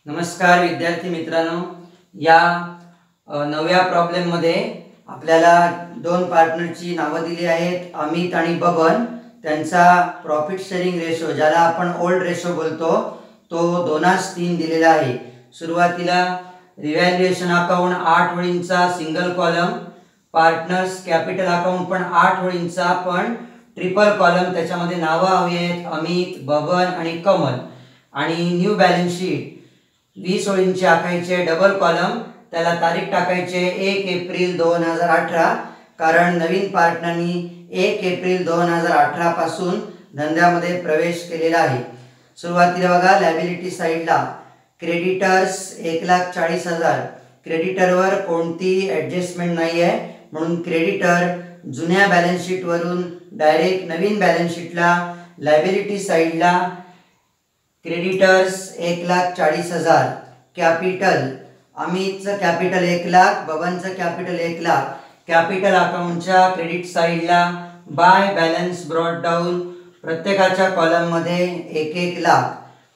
नमस्कार विद्यार्थी मित्रांनो, या नव्या प्रॉब्लेममध्ये आपल्याला दोन पार्टनरची नावं दिली आहेत, अमित आणि बबन. त्यांचा प्रॉफिट शेअरिंग रेशो, ज्याला आपण ओल्ड रेशो बोलतो, तो 2:3 दिलेला आहे. सुरुवातीला रिव्हॅल्युएशन अकाउंट 8 ओळींचा single column, partners capital account पण 8 ओळींचा पण ट्रिपल कॉलम. त्याच्यामध्ये नावं हवी आहेत अमित, बबन आणि कमल. आणि न्यू बॅलन्स शीट 20 ओळींचे आखायचे डबल कॉलम. त्याला तारीख टाकायचे 1 एप्रिल 2018, कारण नवीन पार्टनरनी 1 एप्रिल 2018 पासून धंद्यामध्ये प्रवेश केलेला आहे. सुरुवातीला बघा, लायबिलिटी साईडला क्रेडिटर्स 1,40,000. क्रेडिटरवर कोणती ॲडजस्टमेंट नाही आहे, म्हणून क्रेडिटर जुन्या बॅलन्स शीटवरून डायरेक्ट नवीन बॅलन्स शीटला लायबिलिटी साईडला क्रेडिटर्स 1,40,000. कॅपिटल, अमितचं कॅपिटल 1,00,000, बबनचं कॅपिटल 1,00,000. कॅपिटल अकाउंटच्या क्रेडिट साईडला बाय बॅलन्स ब्रॉट डाऊन, प्रत्येकाच्या कॉलममध्ये 1-1 लाख.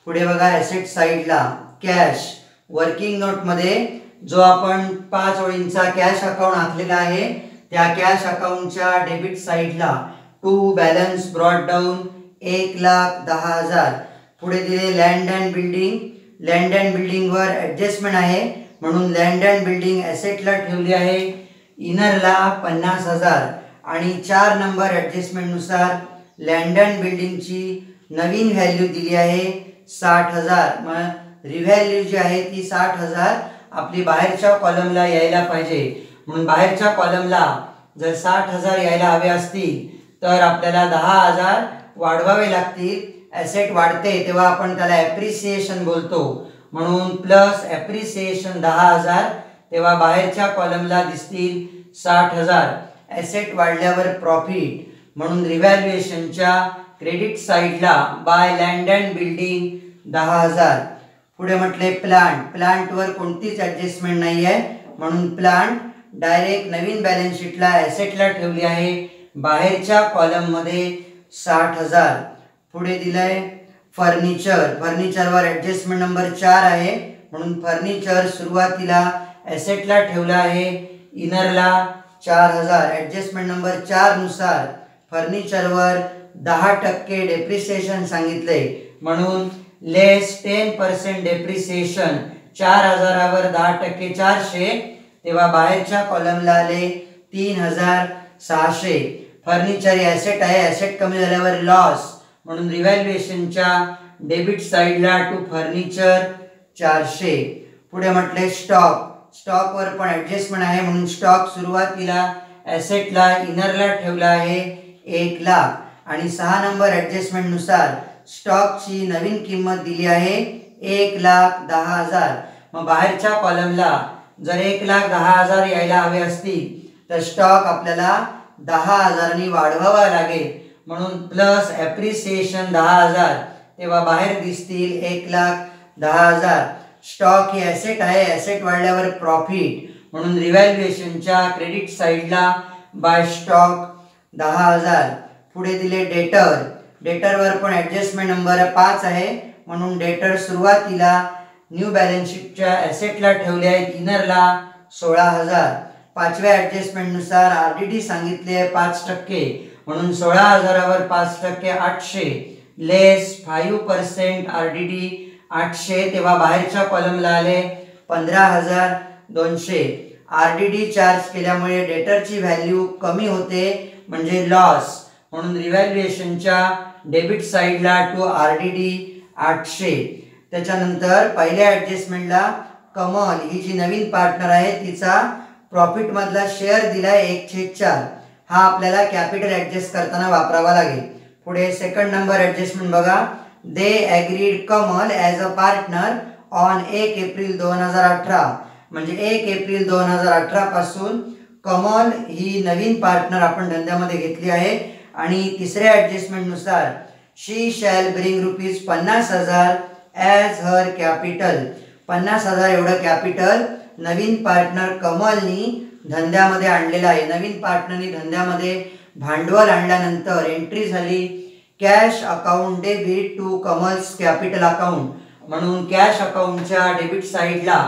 पुढे बघा, ॲसेट साईडला कॅश, वर्किंग नोटमध्ये जो आपण 5 ओळींचा कॅश अकाउंट आखलेला आहे, त्या कॅश अकाउंटच्या डेबिट साईडला टू बॅलन्स ब्रॉट डाऊन 1,10,000. पुढे दिले land and building. Land and बिल्डिंगवर ॲडजस्टमेंट आहे, म्हणून लँड अँड बिल्डिंग ॲसेटला ठेवली आहे इनरला 50,000. आणि 4 नंबर ॲडजस्टमेंटनुसार लँड अँड बिल्डिंगची नवीन व्हॅल्यू दिली आहे 60,000. मग रिव्हॅल्यू जी आहे ती 60,000 आपली बाहेरच्या कॉलमला यायला पाहिजे. म्हणून बाहेरच्या कॉलमला जर 60,000 यायला हवे असतील तर आपल्याला 10,000 वाढवावे लागतील. ॲसेट वाढते तेव्हा आपण त्याला ॲप्रिसिएशन बोलतो, म्हणून प्लस ॲप्रिसिएशन 10,000, तेव्हा बाहेरच्या कॉलमला दिसतील 60,000. ॲसेट वाढल्यावर प्रॉफिट, म्हणून रिव्हॅल्युएशनच्या क्रेडिट साईडला बाय लँड अँड बिल्डिंग 10,000. पुढे म्हटले प्लांट. प्लांटवर कोणतीच ॲडजस्टमेंट नाही आहे, म्हणून प्लांट डायरेक्ट नवीन बॅलन्स शीटला ॲसेटला ठेवली आहे बाहेरच्या कॉलममध्ये 60,000. पुढे दिलंय फर्निचर. फर्निचरवर ॲडजस्टमेंट नंबर 4 आहे, म्हणून फर्निचर सुरुवातीला ॲसेटला ठेवला आहे इनरला 4,000. ॲडजस्टमेंट नंबर 4 नुसार फर्निचरवर 10% डेप्रिसिएशन सांगितले, म्हणून लेस 10% डेप्रिसिएशन. 4,000वर 10% 400, तेव्हा बाहेरच्या कॉलमला आले 3,600. फर्निचर हे ॲसेट आहे, ॲसेट कमी झाल्यावर लॉस, म्हणून रिव्हॅल्युएशनच्या डेबिट साईडला टू फर्निचर 400. पुढे म्हटले स्टॉक. स्टॉकवर पण ॲडजस्टमेंट आहे, म्हणून स्टॉक सुरुवातीला ॲसेटला इनरला ठेवला आहे 1,00,000. आणि 6 नंबर ॲडजस्टमेंटनुसार स्टॉकची नवीन किंमत दिली आहे 1,10,000. मग बाहेरच्या कॉलमला जर 1,10,000 यायला हवे असतील तर स्टॉक आपल्याला 10,000 वाढवावा लागेल, म्हणून प्लस ॲप्रिसिएशन 10,000, तेव्हा बाहेर दिसतील 1,10,000. स्टॉक हे ॲसेट आहे, ॲसेट वाढल्यावर प्रॉफिट, म्हणून रिव्हॅल्युएशनच्या क्रेडिट साईडला बाय स्टॉक 10,000. पुढे दिले डेटर. डेटरवर पण ॲडजस्टमेंट नंबर 5 आहे, म्हणून डेटर सुरुवातीला न्यू बॅलन्स शीटच्या ॲसेटला ठेवले आहेत इनरला 16,000. 5व्या ॲडजस्टमेंटनुसार RDD सांगितले आहे 5%, म्हणून 16,000वर 5% 800, लेस 5% RDD 800, तेव्हा बाहेरच्या कॉलमला आले 15,200. RDD चार्ज केल्यामुळे डेटरची व्हॅल्यू कमी होते, म्हणजे लॉस, म्हणून रिव्हॅल्युएशनच्या डेबिट साईडला टू RDD 800. त्याच्यानंतर पहिल्या ॲडजस्टमेंटला कमल ही जी नवीन पार्टनर आहे तिचा प्रॉफिटमधला शेअर दिलाय 1/4. हा आपल्याला कॅपिटल ॲडजस्ट करताना वापरावा लागेल. पुढे सेकंड नंबर ॲडजस्टमेंट बघा, they agreed Kamal as a partner on 1 April 2018. म्हणजे 1 एप्रिल 2018 पासून कमल ही नवीन पार्टनर आपण धंद्यामध्ये घेतली आहे. आणि तिसऱ्या ॲडजस्टमेंटनुसार शी शॅल ब्रिंग ₹50,000 ॲज हर कॅपिटल. 50,000 एवढं कॅपिटल नवीन पार्टनर कमलनी धंद्यामध्ये आणलेलं आहे. नवीन पार्टनरनी धंद्यामध्ये भांडवल आणल्यानंतर एंट्री झाली cash account debit to Kamal's capital account. म्हणून कॅश अकाउंटच्या डेबिट साईडला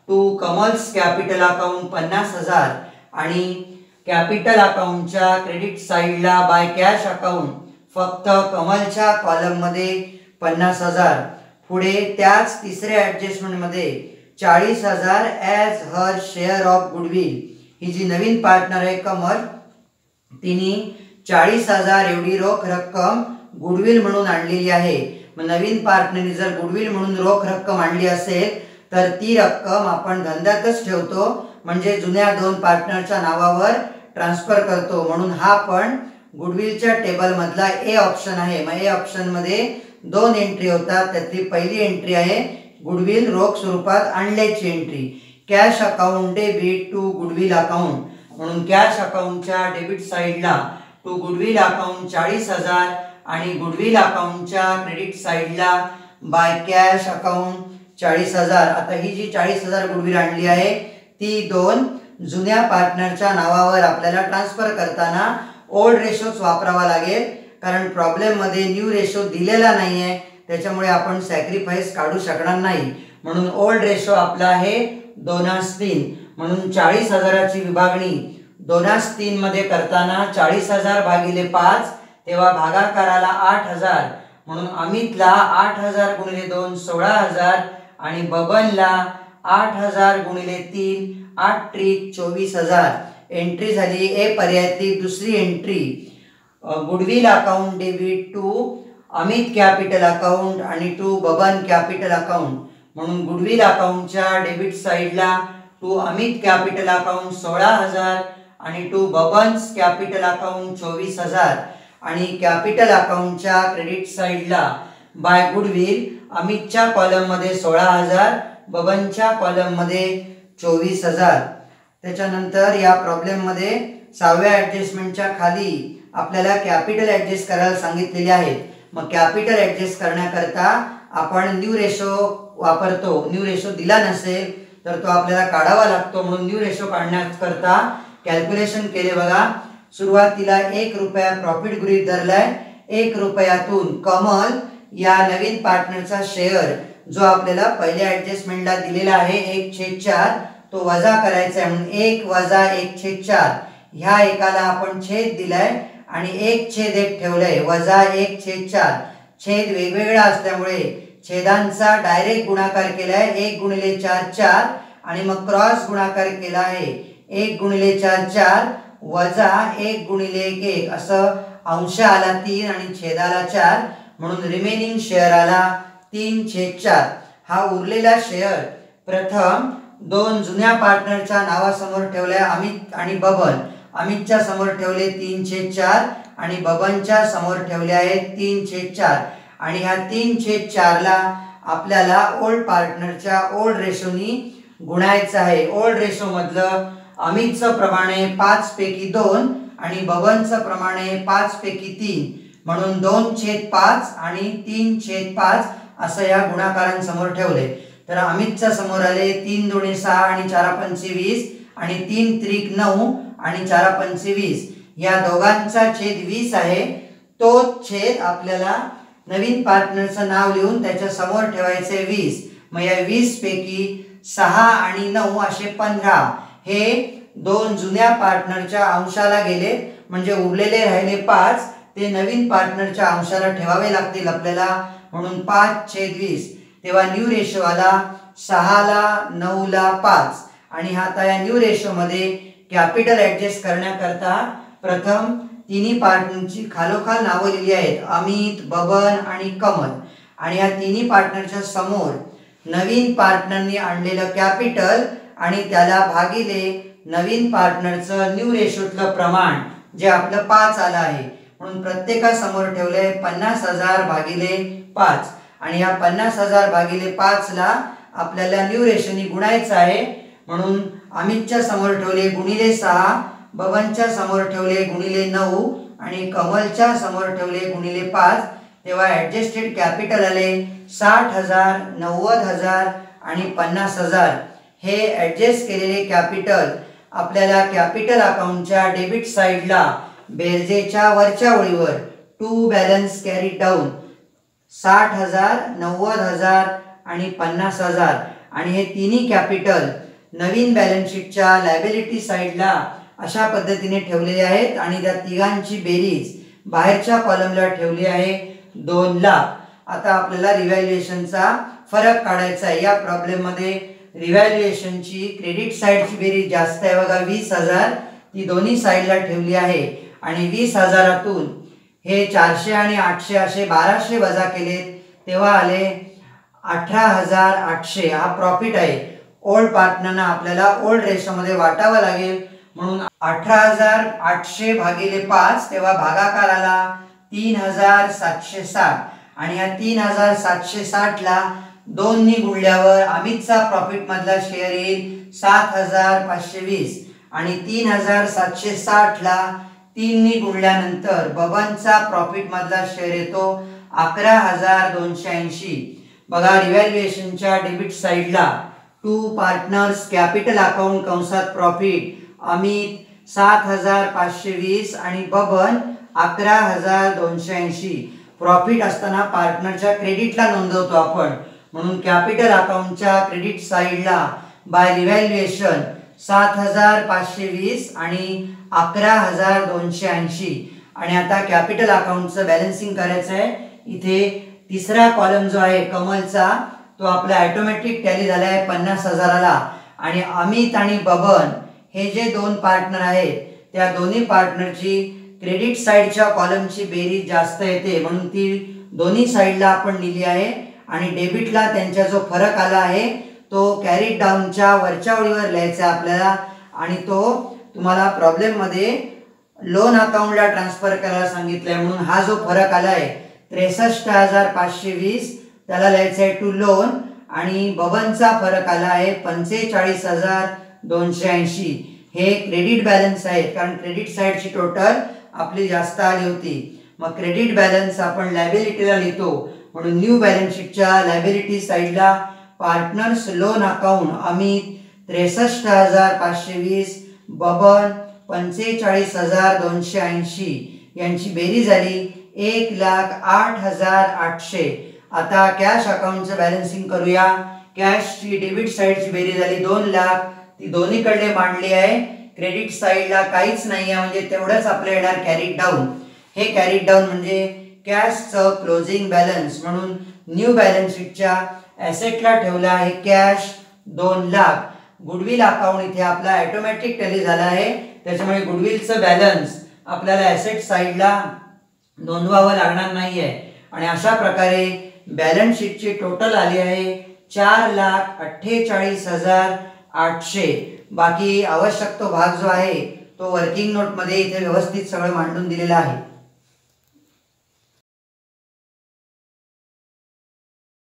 टू कमल्स कॅपिटल अकाउंट 50,000 आणि कॅपिटल अकाउंटच्या क्रेडिट साईडला बाय कॅश अकाउंट फक्त कमलच्या कॉलममध्ये 50,000. पुढे त्याच तिसऱ्या ॲडजस्टमेंटमध्ये 40,000 as her share of goodwill. ही जी नवीन पार्टनर आहे कमल, तिने 40,000 एवढी रोख रक्कम गुडविल म्हणून आणलेली आहे. मग नवीन पार्टनरने जर गुडविल म्हणून रोख रक्कम आणली असेल तर ती रक्कम आपण धंद्यातच ठेवतो, म्हणजे जुन्या दोन पार्टनरच्या नावावर ट्रान्सफर करतो. म्हणून हा पण गुडविलच्या टेबल मधला ए ऑप्शन आहे. मग ए ऑप्शन मध्ये 2 एंट्री होतात. त्यातली पहिली एंट्री आहे गुडविल रोख स्वरूपात आणल्याची entry. Cash account debit to goodwill account. म्हणून कॅश अकाउंटच्या डेबिट साईडला टू गुडविल अकाउंट 40,000 आणि गुडविल अकाउंटच्या क्रेडिट साईडला बाय कॅश अकाउंट 40,000. आता ही जी 40,000 गुडविल आणली आहे ती दोन जुन्या पार्टनरच्या नावावर आपल्याला ट्रान्सफर करताना ओल्ड रेशोच वापरावा लागेल, कारण प्रॉब्लेम मध्ये न्यू रेशो दिलेला नाहीये, त्याच्यामुळे आपण सॅक्रिफाईस काढू शकणार नाही. म्हणून ओल्ड रेशो आपला आहे 2:3. म्हणून 40,000ची विभागणी 2:3 मध्ये करताना 40,000 भागिले 5, तेव्हा भागाकाराला 8,000. म्हणून अमितला 8,000 गुणिले 2 16,000 आणि बबनला 8,000 गुणिले 3 8 त्रिक 24,000. एंट्री झाली ए पर्यायातली दुसरी entry. Goodwill account debit to Amit capital account आणि टू बबन कॅपिटल अकाउंट. म्हणून गुडविल अकाउंटच्या डेबिट साईडला टू अमित कॅपिटल अकाउंट 16,000 आणि टू बबन्स कॅपिटल अकाउंट 24,000 आणि कॅपिटल अकाउंटच्या क्रेडिट साईडला बाय गुडविल अमितच्या कॉलम मध्ये 16,000, बबनच्या कॉलम मध्ये 24,000. त्याच्यानंतर या प्रॉब्लेम मध्ये 6व्या ॲडजस्टमेंटच्या खाली आपल्याला कॅपिटल ॲडजस्ट करायला सांगितलेले आहेत. मग कॅपिटल ॲडजस्ट करण्याकरता आपण न्यू रेशो वापरतो. न्यू रेशो दिला नसेल तर तो आपल्याला काढावा लागतो. म्हणून न्यू रेशो काढण्याकरता कॅल्क्युलेशन केले बघा. सुरुवातीला 1 रुपया प्रॉफिट गृहीत धरलाय. 1 रुपयातून कमल या नवीन पार्टनरचा शेअर जो आपल्याला पहिल्या ॲडजस्टमेंटला दिलेला आहे 1/4 तो वजा करायचा आहे. म्हणून 1 वजा 1/4 ह्या एकाला आपण छेद दिलाय आणि 1/1 ठेवलंय, वजा 1/4. छेद वेगवेगळा असल्यामुळे छेदांचा डायरेक्ट गुणाकार केलाय. 1 गुणिले 4 4 आणि मग क्रॉस गुणाकार केला आहे 1 गुणिले 4 4 वजा 1 गुणिले 1 असं अंश आला 3 आणि छेदाला 4. म्हणून रिमेनिंग शेअर आला 3/4. हा उरलेला शेअर प्रथम दोन जुन्या पार्टनरच्या नावासमोर ठेवलाय, अमित आणि बबन. अमितच्या समोर ठेवले 3/4 आणि बबनच्या समोर ठेवले आहे 3/4. आणि ह्या 3/4 ला आपल्याला ओल्ड पार्टनरच्या ओल्ड रेशोनी गुणायचं आहे. ओल्ड रेशो मधलं अमितचं प्रमाणे 5 पैकी 2 आणि बबनचं प्रमाणे 5 पैकी 3. म्हणून 2/5 आणि 3/5 असं या गुणाकारांसमोर ठेवले. तर अमितच्या समोर आले 3 दुणे 6 आणि 4 पंचे 20 आणि 3 त्रिक 9 आणि 4 पंचे 20. या दोघांचा छेद 20 आहे. तो छेद आपल्याला नवीन पार्टनरचं नाव लिहून त्याच्या समोर ठेवायचे 20. मग या 20 पैकी 6 आणि 9 असे 15 हे दोन जुन्या पार्टनरच्या अंशाला गेले. म्हणजे उरलेले राहिले 5 ते नवीन पार्टनरच्या अंशाला ठेवावे लागतील आपल्याला. म्हणून 5/20. तेव्हा न्यू रेशो आला 6 ला 9 ला 5. आणि आता या न्यू रेशो मध्ये कॅपिटल ॲडजस्ट करण्याकरता प्रथम तिन्ही पार्टनरची खालोखाल नावं लिहिली आहेत, अमित, बबन आणि कमल. आणि या तिन्ही पार्टनरच्या समोर नवीन पार्टनरनी आणलेलं कॅपिटल आणि त्याला भागिले नवीन पार्टनरचं न्यू रेशोतलं प्रमाण जे आपलं 5 आलं आहे. म्हणून प्रत्येकासमोर ठेवलंय 50,000 भागिले 5. आणि या 50,000 भागिले 5 ला आपल्याला न्यू रेशोनी गुणायचं आहे. म्हणून अमितच्या समोर ठेवले गुणिले 6, बबनच्या समोर ठेवले गुणिले 9 आणि कमलच्या समोर ठेवले गुणिले 5. तेव्हा ॲडजस्टेड कॅपिटल आले 60,000, 90,000 आणि 50,000. हे ॲडजस्ट केलेले कॅपिटल आपल्याला कॅपिटल अकाउंटच्या डेबिट साईडला बेरजेच्या वरच्या ओळीवर टू बॅलन्स कॅरी डाऊन 60,000, 90,000 आणि 50,000 आणि हे तिन्ही कॅपिटल नवीन बॅलन्स शीटच्या लायबिलिटी साईडला अशा पद्धतीने ठेवलेले आहेत आणि त्या तिघांची बेरीज बाहेरच्या कॉलमला ठेवली आहे 2 लाख. आता आपल्याला रिव्हॅल्युएशनचा फरक काढायचा आहे. या प्रॉब्लेम मध्ये रिव्हॅल्युएशनची क्रेडिट साईडची बेरीज जास्त आहे बघा 20,000, ती दोन्ही साईडला ठेवली आहे आणि 20,000तून हे 400 आणि 800 असे 1200 वजा केलेत तेव्हा आले 18,800. हा प्रॉफिट आहे. ओल्ड पार्टनरना आपल्याला ओल्ड रेशोमध्ये वाटावं लागेल म्हणून 18,800 भागिले 5 तेव्हा भागाकार आला 3,760 आणि या 3,760 ला 2 नी गुणल्यावर अमितचा प्रॉफिट मधला शेअर येईल 7,520 आणि 3,760 ला 3 नी गुणल्यानंतर बबनचा प्रॉफिट मधला शेअर येतो 11,280. बघा रिव्हॅल्युएशनच्या डेबिट साईडला टू पार्टनर्स कॅपिटल अकाउंट कंसात प्रॉफिट अमित 7,520 आणि बबन 11,280. प्रॉफिट असताना पार्टनरच्या क्रेडिटला नोंदवतो आपण म्हणून कॅपिटल अकाउंटच्या क्रेडिट साईडला बाय रिव्हॅल्युएशन 7,520 आणि 11,280. आणि आता कॅपिटल अकाउंटचं बॅलन्सिंग करायचं आहे. इथे तिसरा कॉलम जो आहे कमलचा तो आपला ऑटोमॅटिक टॅली झाला आहे 50,000ला आणि अमित आणि बबन हे जे 2 पार्टनर आहेत त्या दोन्ही पार्टनरची क्रेडिट साईडच्या कॉलमची बेरीज जास्त येते म्हणून ती दोन्ही साईडला आपण लिहिली आहे आणि डेबिटला त्यांचा जो फरक आला आहे तो कॅरी डाऊनच्या वरच्या ओळीवर लिहायचा आपल्याला आणि तो तुम्हाला प्रॉब्लेम मध्ये लोन अकाउंटला ट्रान्सफर करायला सांगितलंय म्हणून हा जो फरक आला आहे 63,520 त्याला लिहायचं आहे टू लोन आणि बबनचा फरक आला आहे 45,280. हे क्रेडिट बॅलन्स आहेत कारण क्रेडिट साईडची टोटल आपली जास्त आली होती. मग क्रेडिट बॅलन्स आपण लायबिलिटीला लिहितो म्हणून न्यू बॅलन्स शीटच्या लायबिलिटी साईडला partners loan account Amit 63,520 Baban 45,280 यांची बेरीज झाली 1,08,800. आता कॅश अकाउंटचं बॅलन्सिंग करूया. कॅशची डेबिट साईडची बेरीज झाली 2 लाख, ती दोन्हीकडे मांडली आहे. क्रेडिट साईडला काहीच नाही आहे म्हणजे तेवढंच आपल्या येणार कॅरी डाऊन. हे कॅरी डाऊन म्हणजे कॅशचं क्लोजिंग बॅलन्स म्हणून न्यू बॅलन्स शीटच्या ॲसेटला ठेवला आहे कॅश 2 लाख. गुडविल अकाउंट इथे आपला ऑटोमॅटिक टॅली झाला आहे त्याच्यामुळे गुडविलचं बॅलन्स आपल्याला ॲसेट साईडला नोंदवावं लागणार नाहीये आणि अशा प्रकारे बॅलन्स शीटची टोटल आली आहे 4,48,800. बाकी आवश्यक तो भाग जो आहे तो वर्किंग नोट मध्ये इथे व्यवस्थित सगळं मांडून दिलेला आहे.